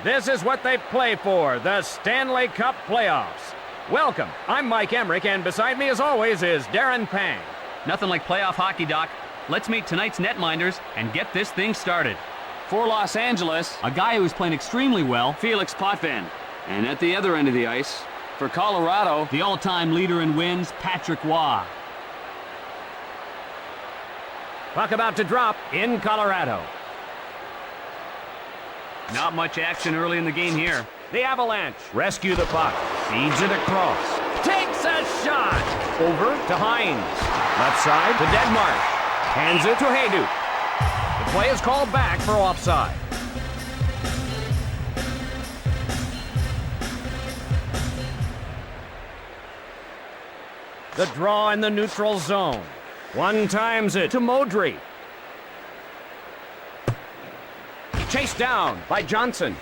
This is what they play for, the Stanley Cup playoffs. Welcome, I'm Mike Emmerich, and beside me as always is Darren Pang. Nothing like playoff hockey, Doc. Let's meet tonight's netminders and get this thing started. For Los Angeles, a guy who's playing extremely well, Felix Potvin. And at the other end of the ice, for Colorado, the all-time leader in wins, Patrick Waugh. Puck about to drop in Colorado. Not much action early in the game here. The Avalanche rescue the puck, feeds it across, takes a shot, over to Hines, left side to Denmark, hands it to Hayduk. The play is called back for offside. The draw in the neutral zone. One times it to Modry. Chased down by Johnson.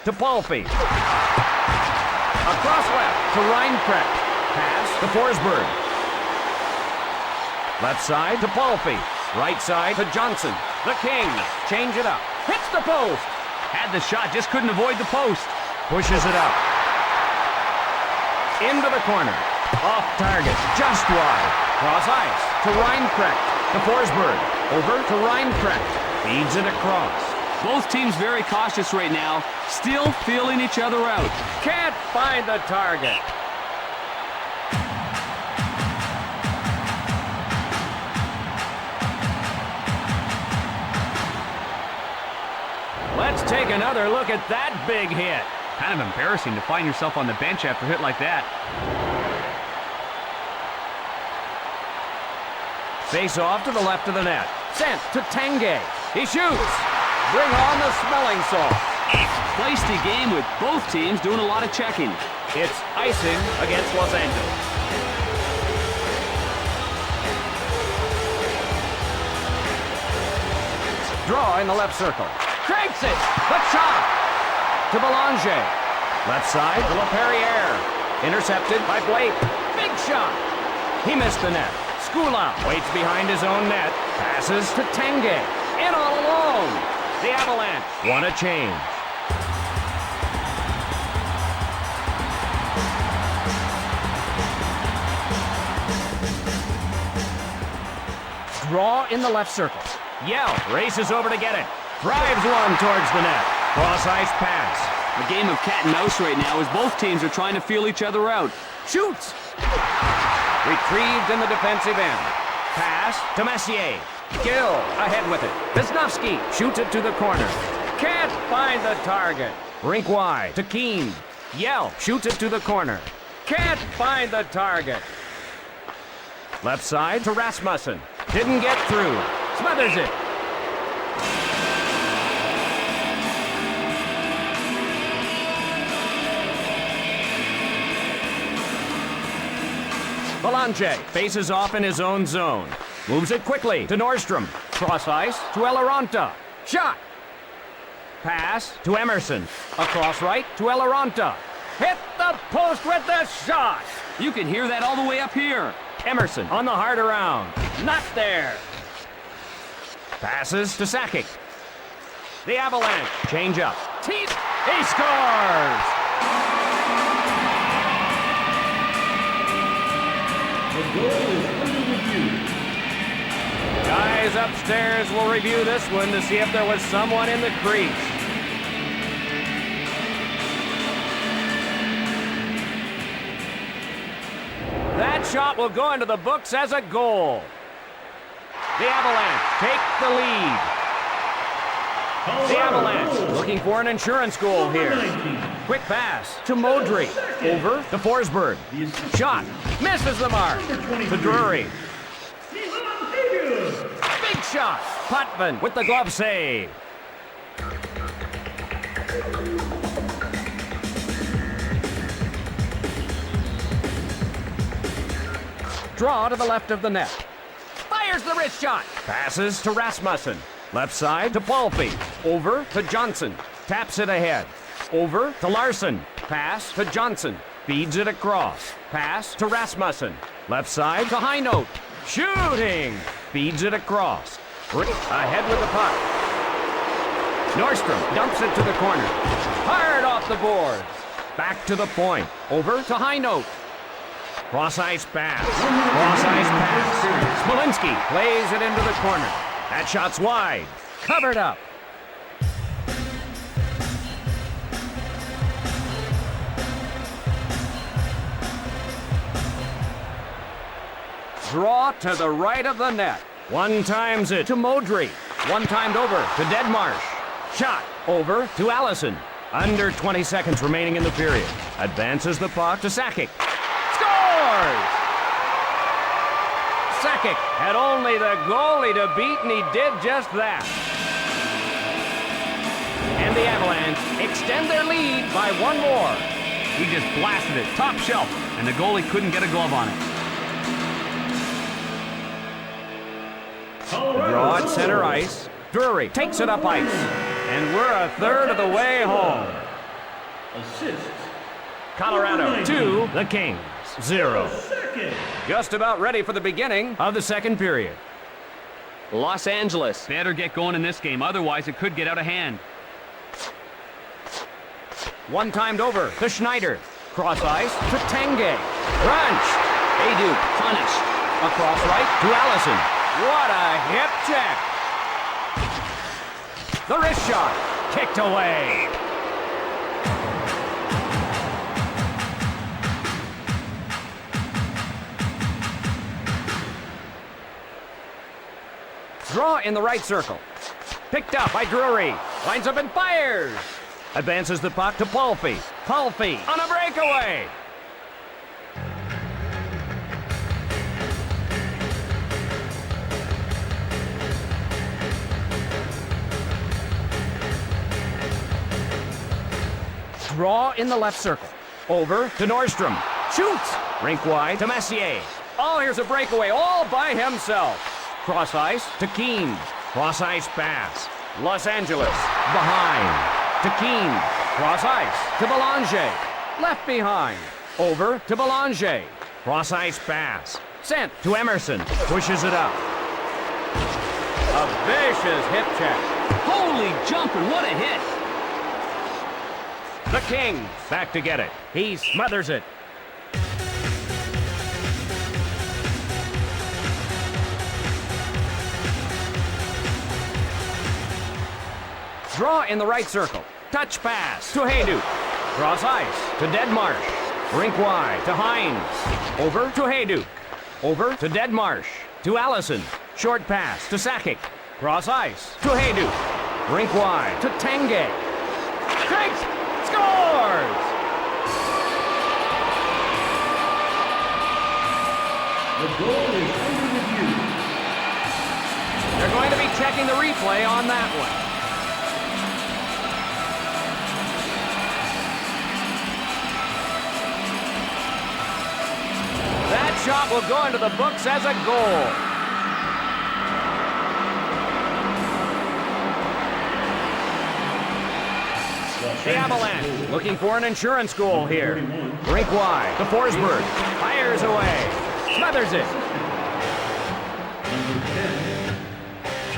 To Palffy. Across left to Reinprecht. Pass to Forsberg. Left side to Palffy. Right side to Johnson. The King. Change it up. Hits the post. Had the shot, just couldn't avoid the post. Pushes it up. Into the corner. Off target. Just wide. Cross ice to Reinprecht. To Forsberg. Over to Reinprecht. Feeds it across. Both teams very cautious right now, still feeling each other out. Can't find the target. Let's take another look at that big hit. Kind of embarrassing to find yourself on the bench after a hit like that. Face off to the left of the net. Sent to Tanguay. He shoots. Bring on the smelling salt. Feisty game with both teams doing a lot of checking. It's icing against Los Angeles. Draw in the left circle. Cranks it. The shot. To Belanger. Left side to LaPerriere. Intercepted by Blake. Big shot. He missed the net. Skula waits behind his own net. Passes to Tanguay. In all alone. The Avalanche want a change. Draw in the left circle. Yell races over to get it. Drives one towards the net. Cross ice pass. A game of cat and mouse right now as both teams are trying to feel each other out. Shoots. Retrieved in the defensive end. Pass to Messier. Gill ahead with it. Wisniewski shoots it to the corner. Can't find the target. Rink wide to Keane. Yell shoots it to the corner. Can't find the target. Left side to Rasmussen. Didn't get through. Smothers it. Belanger faces off in his own zone. Moves it quickly to Nordstrom. Cross ice to Eloranta. Shot. Pass to Emerson. Across right to Eloranta. Hit the post with the shot. You can hear that all the way up here. Emerson on the hard around. Not there. Passes to Sakic. The Avalanche change up. He scores! The goal is under review. Guys upstairs will review this one to see if there was someone in the crease. That shot will go into the books as a goal. The Avalanche take the lead. The Avalanche looking for an insurance goal here. Quick pass to Modry. Over to Forsberg. Shot. Misses the mark. To Drury. Big shot. Potvin with the glove save. Draw to the left of the net. Fires the wrist shot. Passes to Rasmussen. Left side to Palffy. Over to Johnson. Taps it ahead. Over to Larson. Pass to Johnson. Feeds it across. Pass to Rasmussen. Left side to Highnote. Shooting. Feeds it across. Ahead with the puck. Nordstrom dumps it to the corner. Hard off the boards. Back to the point. Over to high note. Cross-ice pass. Cross-ice pass. Smolinski plays it into the corner. That shot's wide. Covered up. Draw to the right of the net. One times it to Modry. One timed over to Deadmarsh. Shot over to Allison. Under 20 seconds remaining in the period. Advances the puck to Sakic. Scores! Sakic had only the goalie to beat, and he did just that. And the Avalanche extend their lead by one more. He just blasted it top shelf, and the goalie couldn't get a glove on it. Draw at center ice. Drury takes it up ice. And we're a third of the way home. Assists. Colorado 2, the Kings 0. Just about ready for the beginning of the second period. Los Angeles better get going in this game, otherwise it could get out of hand. One timed over to Schneider. Cross ice to Tanguay. Crunch. Adu punished. Across right to Allison. What a hip check. The wrist shot. Kicked away. Draw in the right circle. Picked up by Drury. Lines up and fires. Advances the puck to Palffy. Palffy on a breakaway. Draw in the left circle. Over to Nordstrom. Shoots. Rink wide to Messier. Oh, here's a breakaway all by himself. Cross ice to Keene. Cross ice pass. Los Angeles behind. To Keene. Cross ice to Belanger. Left behind. Over to Belanger. Cross ice pass. Sent to Emerson. Pushes it up. A vicious hip check. Holy jumping, what a hit! The Kings back to get it. He smothers it. Draw in the right circle. Touch pass to Hayduk. Cross ice to Deadmarsh. Rink wide to Hines. Over to Hayduk. Over to Deadmarsh. To Allison. Short pass to Sakic. Cross ice to Hayduk. Rink wide to Tanguay. Strikes! Scores! The goal is under review. They're going to be checking the replay on that one. That shot will go into the books as a goal. The Avalanche looking for an insurance goal here. Rink wide to Forsberg. Fires away. Smothers it. Number 10,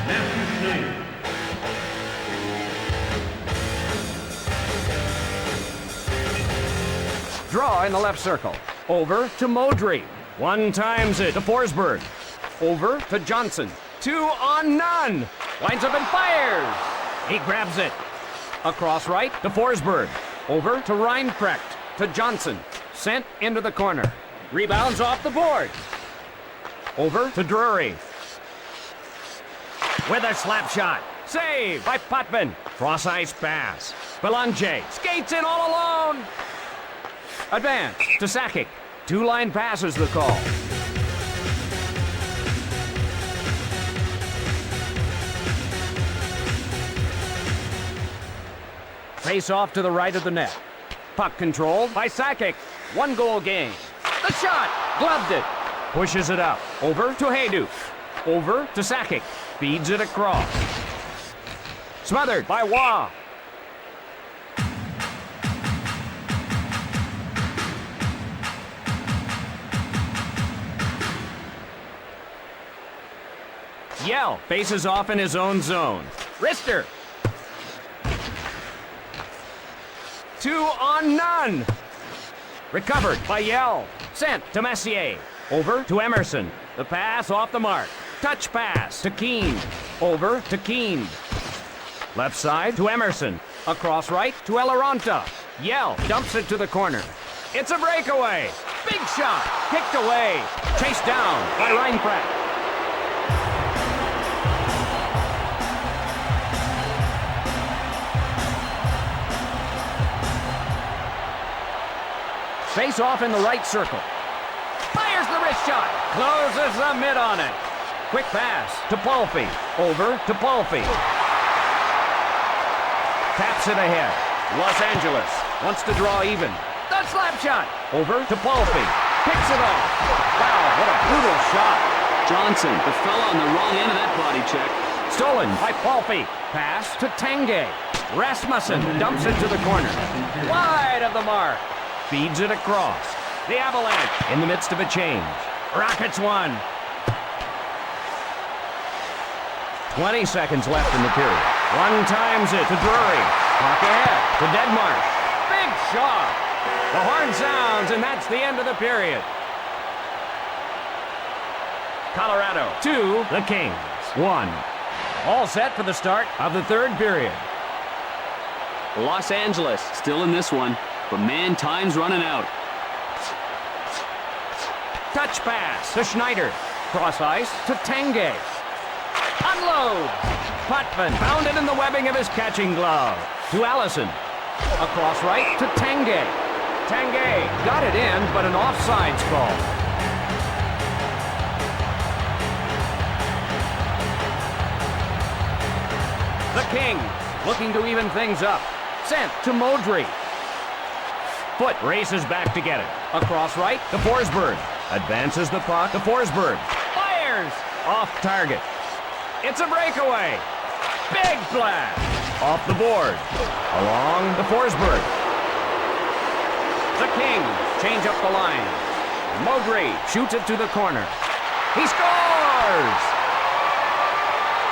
Matthew Schneider. Draw in the left circle. Over to Modry. One times it to Forsberg. Over to Johnson. 2 on none. Lines up and fires. He grabs it. Across right to Forsberg. Over to Reinprecht. To Johnson. Sent into the corner. Rebounds off the board. Over to Drury. With a slap shot. Save by Putman. Cross ice pass. Belanger skates in all alone. Advance to Sakic. 2-line passes the call. Face off to the right of the net. Puck controlled by Sakic. 1-goal game. The shot! Gloved it. Pushes it up. Over to Hayduk. Over to Sakic. Feeds it across. Smothered by Waugh. Yell faces off in his own zone. Rister. 2-on-none. Recovered by Yell. Sent to Messier. Over to Emerson. The pass off the mark. Touch pass to Keene. Over to Keene. Left side to Emerson. Across right to Eloranta. Yell dumps it to the corner. It's a breakaway. Big shot. Kicked away. Chased down by Reinpratt. Face off in the right circle. Fires the wrist shot. Closes the mid on it. Quick pass to Palffy. Over to Palffy. Taps it ahead. Los Angeles wants to draw even. The slap shot. Over to Palffy. Picks it off. Wow, what a brutal shot. Johnson, the fella on the wrong end of that body check. Stolen by Palffy. Pass to Tanguay. Rasmussen dumps it to the corner. Wide of the mark. Feeds it across. The Avalanche in the midst of a change. Rockets won. 20 seconds left in the period. One times it to Drury. Puck ahead to Deadmarsh. Big shot. The horn sounds, and that's the end of the period. Colorado 2, the Kings 1. All set for the start of the third period. Los Angeles still in this one, but man, time's running out. Touch pass to Schneider. Cross ice to Tanguay. Unload. Potvin found it in the webbing of his catching glove. To Allison. Across right to Tanguay. Tanguay got it in, but an offsides call. The Kings looking to even things up. Sent to Modry. Foot races back to get it. Across right to Forsberg. Advances the puck to Forsberg. Fires! Off target. It's a breakaway. Big blast. Off the board. Along to Forsberg. The Kings change up the line. Modry shoots it to the corner. He scores!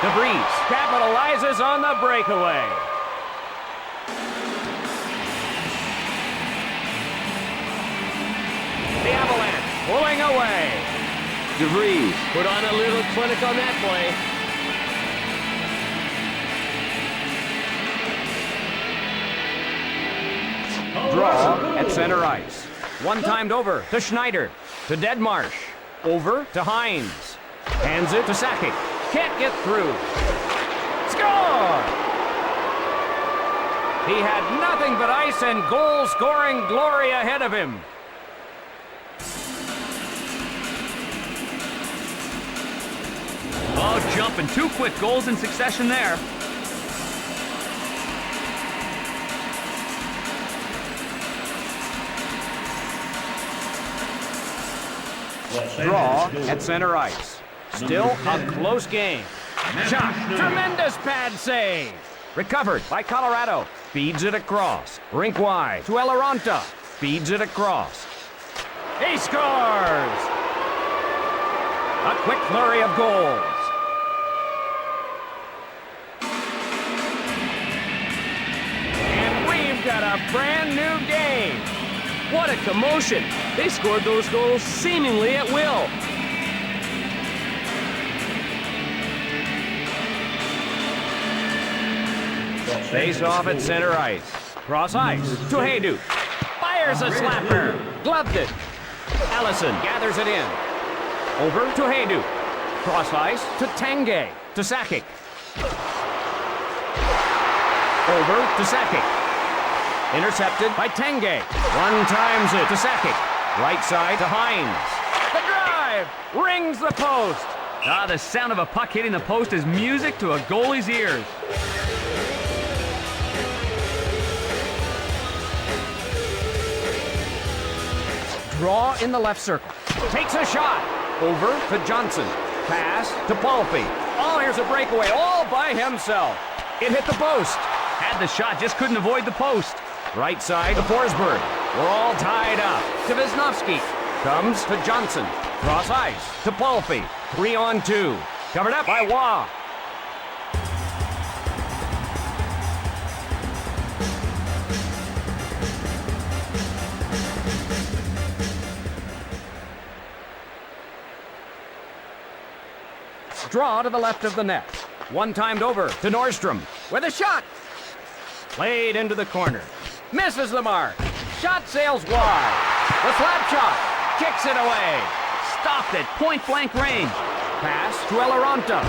DeVries capitalizes on the breakaway. The Avalanche pulling away. DeVries put on a little clinic on that play. Draw at center ice. One timed over to Schneider. To Deadmarsh. Over to Hines. Hands it to Sakic. Can't get through. Score! He had nothing but ice and goal-scoring glory ahead of him. Oh, jumping. 2 quick goals in succession there. Draw at center ice. Still a close game. Shot. Tremendous pad save. Recovered by Colorado. Feeds it across. Rink wide to Eloranta. Feeds it across. He scores! A quick flurry of goals. And we've got a brand new game. What a commotion! They scored those goals seemingly at will. Face off at center ice. Cross ice to Hayduk. Fires a slapper. Gloved it. Allison gathers it in. Over to Hayduk. Cross ice to Tanguay. To Sakic. Over to Sakic. Intercepted by Tanguay. One times it to Sakic. Right side to Hines. The drive rings the post. Ah, the sound of a puck hitting the post is music to a goalie's ears. Draw in the left circle. Takes a shot. Over to Johnson. Pass to Palffy. Oh, here's a breakaway all by himself. It hit the post. Had the shot, just couldn't avoid the post. Right side to Forsberg. We're all tied up. To Wisnowski. Comes to Johnson. Cross ice to Palffy. 3-on-2. Covered up by Waugh. Draw to the left of the net. One timed over to Nordstrom with a shot. Played into the corner. Misses the mark. Shot sails wide. The slap shot. Kicks it away. Stopped at point-blank range. Pass to Eloranta.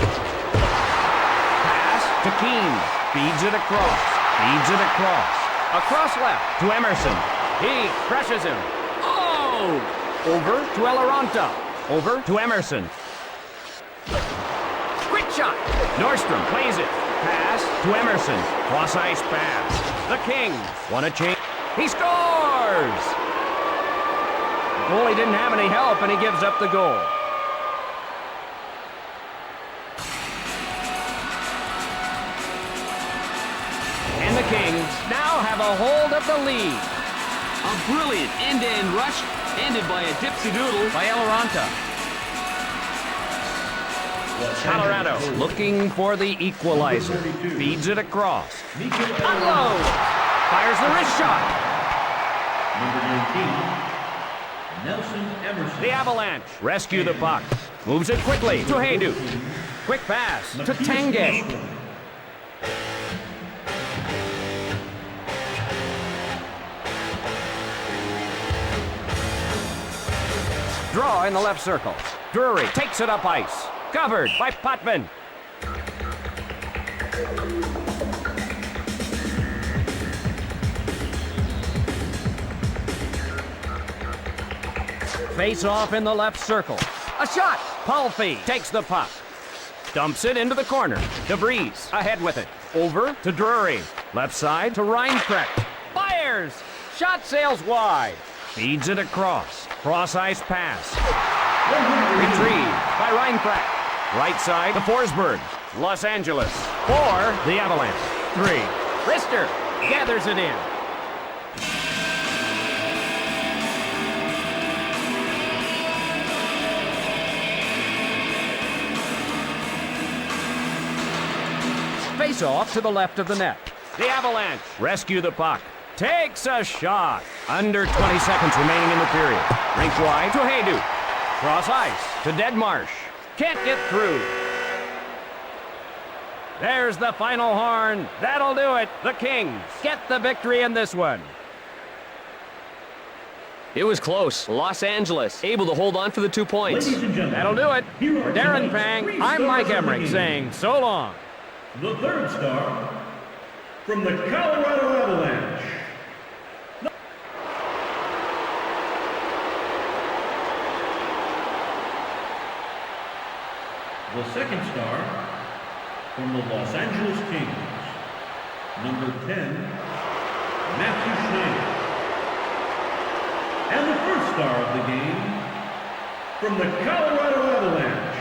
Pass to Keane. Feeds it across. Feeds it across. Across left to Emerson. He crushes him. Oh! Over to Eloranta. Over to Emerson. Quick shot. Nordstrom plays it. Pass to Emerson. Cross ice pass. The Kings want to change. He scores! The goalie didn't have any help, and he gives up the goal. And the Kings now have a hold of the lead. A brilliant end-to-end rush, ended by a dipsy-doodle by Eloranta. Colorado looking for the equalizer. Feeds it across. Unloads. Fires the wrist shot. Number 19, Nelson Emerson. The Avalanche rescue the puck. Moves it quickly to Haydu. Quick pass to Tanguay. Draw in the left circle. Drury takes it up ice. Covered by Potvin. Face off in the left circle. A shot. Palfy takes the puck. Dumps it into the corner. DeVries ahead with it. Over to Drury. Left side to Reinprecht. Fires. Shot sails wide. Feeds it across. Cross ice pass. Retrieved by Reinprecht. Right side to Forsberg. Los Angeles. 4. The Avalanche. 3. Rister gathers it in. Face off to the left of the net. The Avalanche rescue the puck. Takes a shot. Under 20 seconds remaining in the period. Rink wide to Haydu. Cross ice to Deadmarsh. Can't get through. There's the final horn. That'll do it. The Kings get the victory in this one. It was close. Los Angeles able to hold on for the 2 points. Ladies and gentlemen, That'll do it. here For are Darren tonight's Pang, three I'm stars Mike of the Emmerich game. saying so long. The third star from the Colorado Avalanche. The second star from the Los Angeles Kings, number 10, Matthew Schneider. And the first star of the game from the Colorado Avalanche,